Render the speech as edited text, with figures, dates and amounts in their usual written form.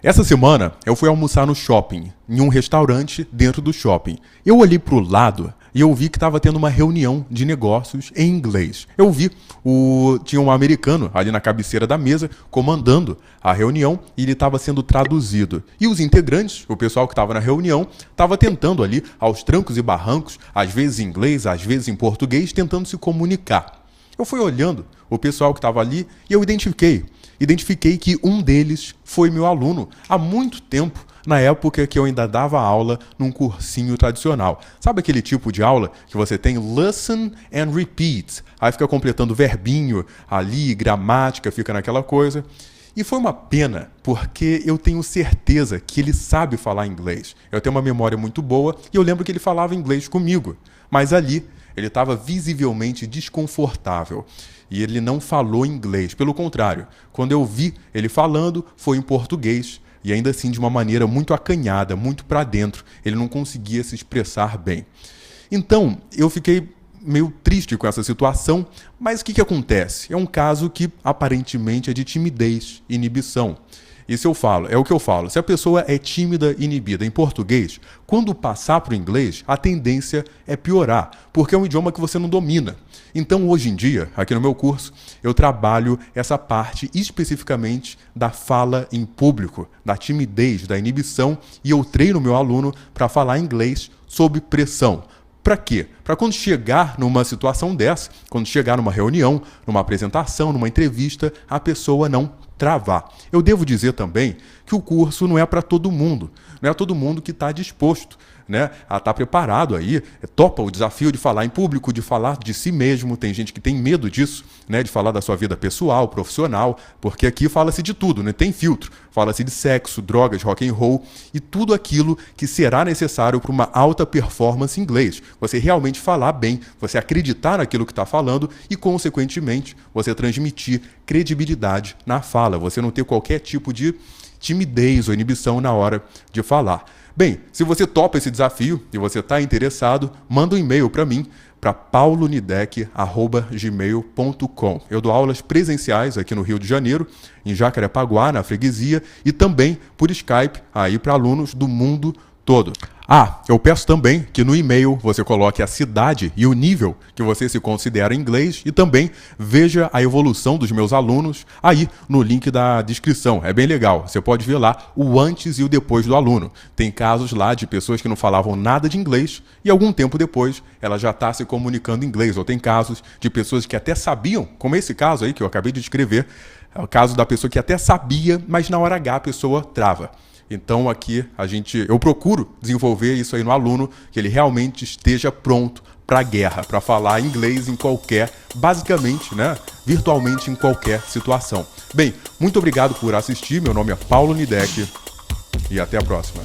Essa semana eu fui almoçar no shopping, em um restaurante dentro do shopping. Eu olhei pro lado e eu vi que estava tendo uma reunião de negócios em inglês. Eu vi, tinha um americano ali na cabeceira da mesa comandando a reunião e ele estava sendo traduzido. E os integrantes, o pessoal que estava na reunião, estava tentando ali, aos trancos e barrancos, às vezes em inglês, às vezes em português, tentando se comunicar. Eu fui olhando o pessoal que estava ali e eu identifiquei que um deles foi meu aluno há muito tempo, na época que eu ainda dava aula num cursinho tradicional. Sabe aquele tipo de aula que você tem listen and repeat? Aí fica completando verbinho ali, gramática, fica naquela coisa. E foi uma pena, porque eu tenho certeza que ele sabe falar inglês. Eu tenho uma memória muito boa e eu lembro que ele falava inglês comigo. Mas ali ele estava visivelmente desconfortável e ele não falou inglês. Pelo contrário, quando eu vi ele falando, foi em português e ainda assim de uma maneira muito acanhada, muito para dentro. Ele não conseguia se expressar bem. Então, eu fiquei meio triste com essa situação, mas o que acontece? É um caso que aparentemente é de timidez, inibição. Isso eu falo, é o que eu falo. Se a pessoa é tímida, inibida em português, quando passar para o inglês, a tendência é piorar, porque é um idioma que você não domina. Então, hoje em dia, aqui no meu curso, eu trabalho essa parte especificamente da fala em público, da timidez, da inibição, e eu treino meu aluno para falar inglês sob pressão. Para quê? Para quando chegar numa situação dessa, quando chegar numa reunião, numa apresentação, numa entrevista, a pessoa não travar. Eu devo dizer também que o curso não é para todo mundo. Não é todo mundo que está disposto, né, a estar preparado aí, topa o desafio de falar em público, de falar de si mesmo. Tem gente que tem medo disso, né, de falar da sua vida pessoal, profissional, porque aqui fala-se de tudo, né, tem filtro. Fala-se de sexo, drogas, rock and roll e tudo aquilo que será necessário para uma alta performance em inglês. Você realmente falar bem, você acreditar naquilo que está falando e, consequentemente, você transmitir credibilidade na fala. Você não ter qualquer tipo de timidez ou inibição na hora de falar. Bem, se você topa esse desafio e você está interessado, manda um e-mail para mim, para paulonidec@gmail.com. Eu dou aulas presenciais aqui no Rio de Janeiro, em Jacarepaguá, na freguesia, e também por Skype, aí para alunos do mundo todo. Eu peço também que no e-mail você coloque a cidade e o nível que você se considera em inglês e também veja a evolução dos meus alunos aí no link da descrição. É bem legal. Você pode ver lá o antes e o depois do aluno. Tem casos lá de pessoas que não falavam nada de inglês e algum tempo depois ela já está se comunicando em inglês. Ou tem casos de pessoas que até sabiam, como esse caso aí que eu acabei de descrever, é o caso da pessoa que até sabia, mas na hora H a pessoa trava. Então aqui eu procuro desenvolver isso aí no aluno, que ele realmente esteja pronto para a guerra, para falar inglês em qualquer, basicamente, né, virtualmente em qualquer situação. Bem, muito obrigado por assistir, meu nome é Paulo Nidec e até a próxima.